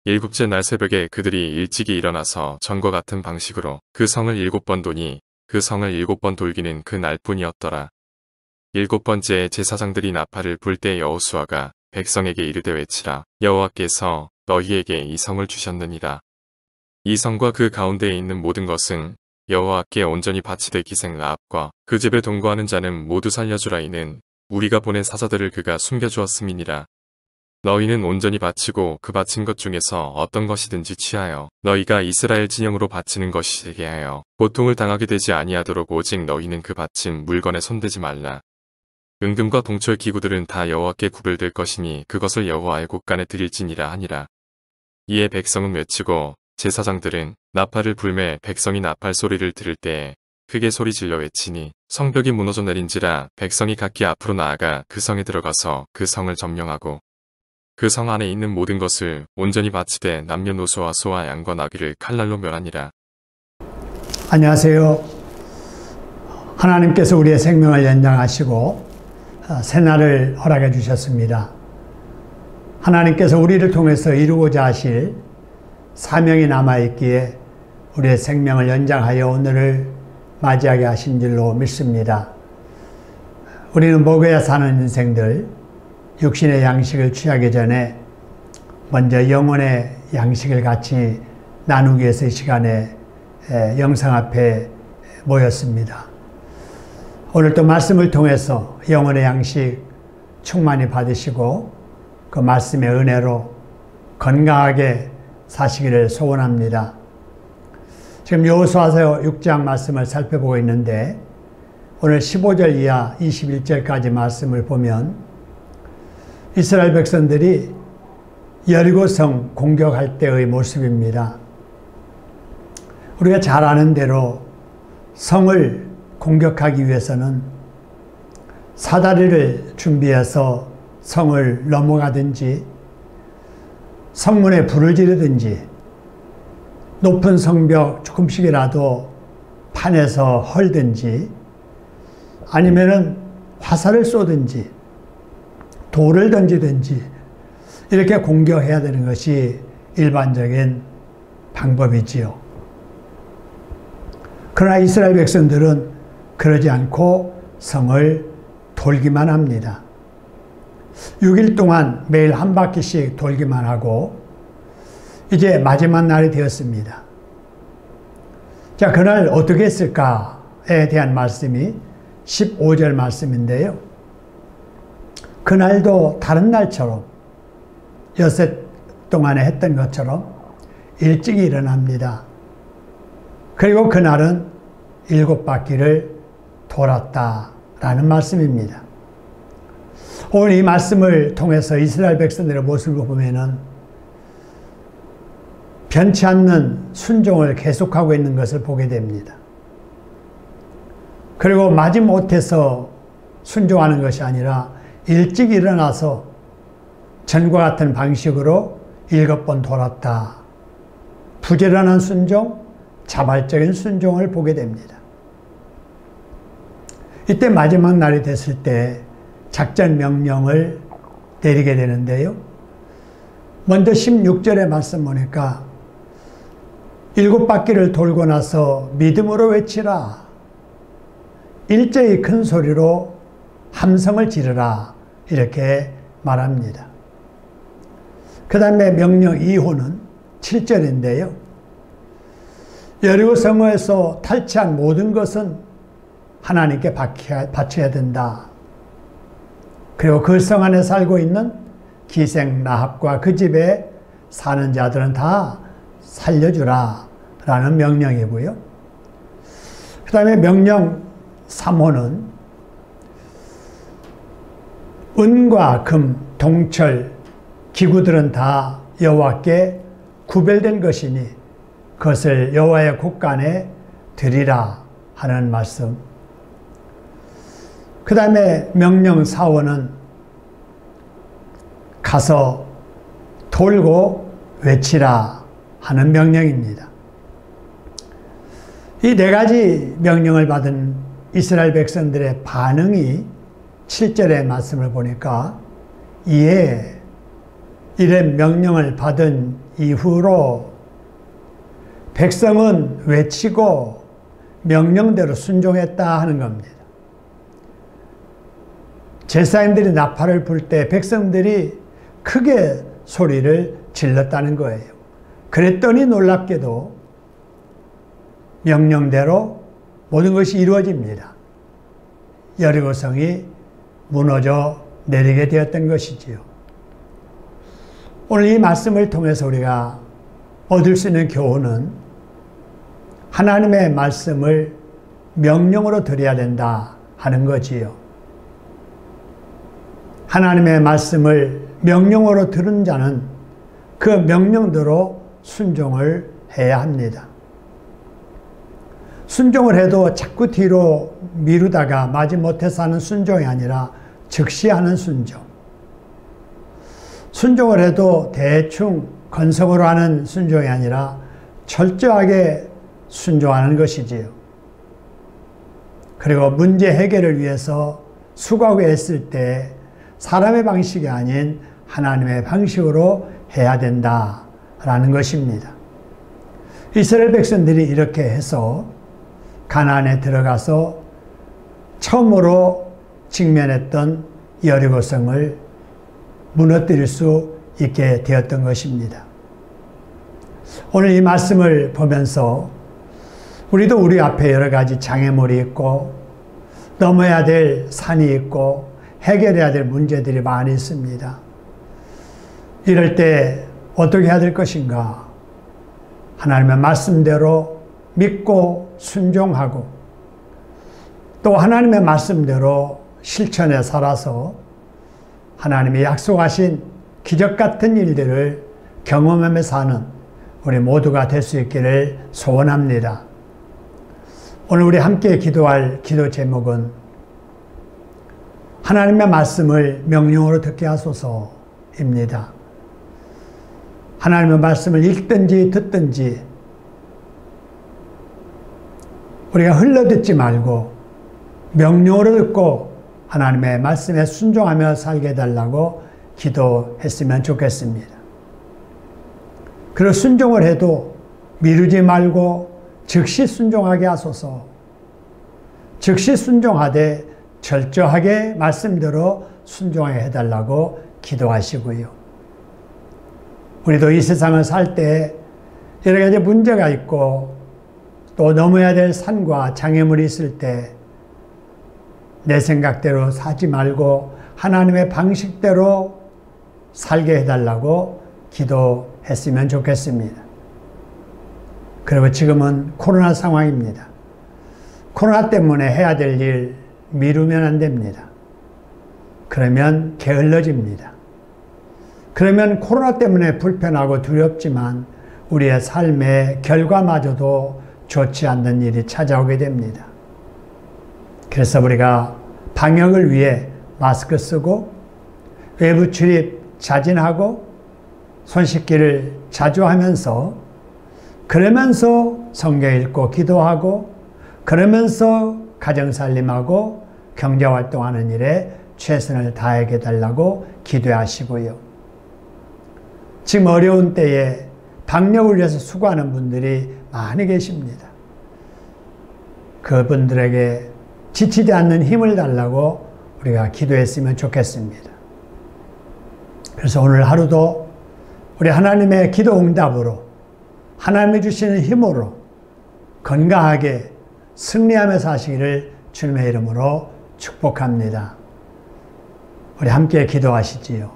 일곱째 날 새벽에 그들이 일찍이 일어나서 전과 같은 방식으로 그 성을 7번 도니 그 성을 7번 돌기는 그 날뿐이었더라. 7번째에 제사장들이 나팔을 불 때 여호수아가 백성에게 이르되 외치라. 여호와께서 너희에게 이 성을 주셨느니라. 이 성과 그 가운데에 있는 모든 것은 여호와께 온전히 바치되 기생 라합과 그 집에 동거하는 자는 모두 살려주라. 이는 우리가 보낸 사자들을 그가 숨겨주었음이니라. 너희는 온전히 바치고 그 바친 것 중에서 어떤 것이든지 취하여 너희가 이스라엘 진영으로 바치는 것이 되게 하여 고통을 당하게 되지 아니하도록 오직 너희는 그 바친 물건에 손대지 말라. 은금과 동철 기구들은 다 여호와께 구별될 것이니 그것을 여호와의 곳간에 드릴지니라 하니라. 이에 백성은 외치고 제사장들은 나팔을 불매 백성이 나팔 소리를 들을 때에 크게 소리질러 외치니 성벽이 무너져 내린지라. 백성이 각기 앞으로 나아가 그 성에 들어가서 그 성을 점령하고 그 성 안에 있는 모든 것을 온전히 바치되 남녀노소와 소와 양과 나귀를 칼날로 멸하니라. 안녕하세요. 하나님께서 우리의 생명을 연장하시고 새날을 허락해 주셨습니다. 하나님께서 우리를 통해서 이루고자 하실 사명이 남아있기에 우리의 생명을 연장하여 오늘을 맞이하게 하신 줄로 믿습니다. 우리는 먹어야 사는 인생들, 육신의 양식을 취하기 전에 먼저 영혼의 양식을 같이 나누기 위해서 이 시간에 영상 앞에 모였습니다. 오늘 또 말씀을 통해서 영혼의 양식 충만히 받으시고 그 말씀의 은혜로 건강하게 사시기를 소원합니다. 지금 여호수아서 6장 말씀을 살펴보고 있는데 오늘 15절 이하 21절까지 말씀을 보면 이스라엘 백성들이 여리고성 공격할 때의 모습입니다. 우리가 잘 아는 대로 성을 공격하기 위해서는 사다리를 준비해서 성을 넘어가든지 성문에 불을 지르든지 높은 성벽 조금씩이라도 판에서 헐든지 아니면은 화살을 쏘든지 돌을 던지든지 이렇게 공격해야 되는 것이 일반적인 방법이지요. 그러나 이스라엘 백성들은 그러지 않고 성을 돌기만 합니다. 6일 동안 매일 한 바퀴씩 돌기만 하고 이제 마지막 날이 되었습니다. 자, 그날 어떻게 했을까에 대한 말씀이 15절 말씀인데요. 그날도 다른 날처럼 여섯 동안에 했던 것처럼 일찍 일어납니다. 그리고 그날은 7바퀴를 돌았다라는 말씀입니다. 오늘 이 말씀을 통해서 이스라엘 백성들의 모습을 보면은 변치 않는 순종을 계속하고 있는 것을 보게 됩니다. 그리고 마지못해서 순종하는 것이 아니라 일찍 일어나서 전과 같은 방식으로 7번 돌았다. 부지런한 순종, 자발적인 순종을 보게 됩니다. 이때 마지막 날이 됐을 때 작전 명령을 내리게 되는데요. 먼저 16절의 말씀 보니까 7바퀴를 돌고 나서 믿음으로 외치라. 일제히 큰 소리로 함성을 지르라. 이렇게 말합니다. 그 다음에 명령 2호는 7절인데요. 여리고 성에서 탈취한 모든 것은 하나님께 바쳐야 된다. 그리고 그 성 안에 살고 있는 기생 라합과 그 집에 사는 자들은 다 살려주라 라는 명령이고요. 그 다음에 명령 3호는 은과 금, 동철, 기구들은 다 여호와께 구별된 것이니 그것을 여호와의 곳간에 드리라 하는 말씀. 그 다음에 명령 4호는 가서 돌고 외치라 하는 명령입니다. 이 4가지 명령을 받은 이스라엘 백성들의 반응이 7절의 말씀을 보니까 이에 이런 명령을 받은 이후로 백성은 외치고 명령대로 순종했다 하는 겁니다. 제사장들이 나팔을 불 때 백성들이 크게 소리를 질렀다는 거예요. 그랬더니 놀랍게도 명령대로 모든 것이 이루어집니다. 여리고성이 무너져 내리게 되었던 것이지요. 오늘 이 말씀을 통해서 우리가 얻을 수 있는 교훈은 하나님의 말씀을 명령으로 드려야 된다 하는 거지요. 하나님의 말씀을 명령으로 들은 자는 그 명령대로 순종을 해야 합니다. 순종을 해도 자꾸 뒤로 미루다가 마지못해서 하는 순종이 아니라 즉시 하는 순종. 순종을 해도 대충 건성으로 하는 순종이 아니라 철저하게 순종하는 것이지요. 그리고 문제 해결을 위해서 수고하고 애쓸 때 사람의 방식이 아닌 하나님의 방식으로 해야 된다라는 것입니다. 이스라엘 백성들이 이렇게 해서 가나안에 들어가서 처음으로 직면했던 여리고성을 무너뜨릴 수 있게 되었던 것입니다. 오늘 이 말씀을 보면서 우리도 우리 앞에 여러 가지 장애물이 있고 넘어야 될 산이 있고 해결해야 될 문제들이 많이 있습니다. 이럴 때 어떻게 해야 될 것인가? 하나님의 말씀대로 믿고 순종하고 또 하나님의 말씀대로 실천에 살아서 하나님이 약속하신 기적 같은 일들을 경험하며 사는 우리 모두가 될 수 있기를 소원합니다. 오늘 우리 함께 기도할 기도 제목은 하나님의 말씀을 명령으로 듣게 하소서입니다. 하나님의 말씀을 읽든지 듣든지 우리가 흘러듣지 말고 명령으로 듣고 하나님의 말씀에 순종하며 살게 해달라고 기도했으면 좋겠습니다. 그리고 순종을 해도 미루지 말고 즉시 순종하게 하소서. 즉시 순종하되 철저하게 말씀대로 순종하게 해달라고 기도하시고요. 우리도 이 세상을 살 때 여러 가지 문제가 있고 또 넘어야 될 산과 장애물이 있을 때 내 생각대로 사지 말고 하나님의 방식대로 살게 해달라고 기도했으면 좋겠습니다. 그리고 지금은 코로나 상황입니다. 코로나 때문에 해야 될 일 미루면 안 됩니다. 그러면 게을러집니다. 그러면 코로나 때문에 불편하고 두렵지만 우리의 삶의 결과마저도 좋지 않는 일이 찾아오게 됩니다. 그래서 우리가 방역을 위해 마스크 쓰고 외부 출입 자진하고 손 씻기를 자주 하면서 그러면서 성경 읽고 기도하고 그러면서 가정살림하고 경제활동하는 일에 최선을 다하게 달라고 기도하시고요. 지금 어려운 때에 방역을 위해서 수고하는 분들이 많이 계십니다. 그분들에게 지치지 않는 힘을 달라고 우리가 기도했으면 좋겠습니다. 그래서 오늘 하루도 우리 하나님의 기도 응답으로 하나님이 주시는 힘으로 건강하게 승리하며 사시기를 주님의 이름으로 축복합니다. 우리 함께 기도하시지요.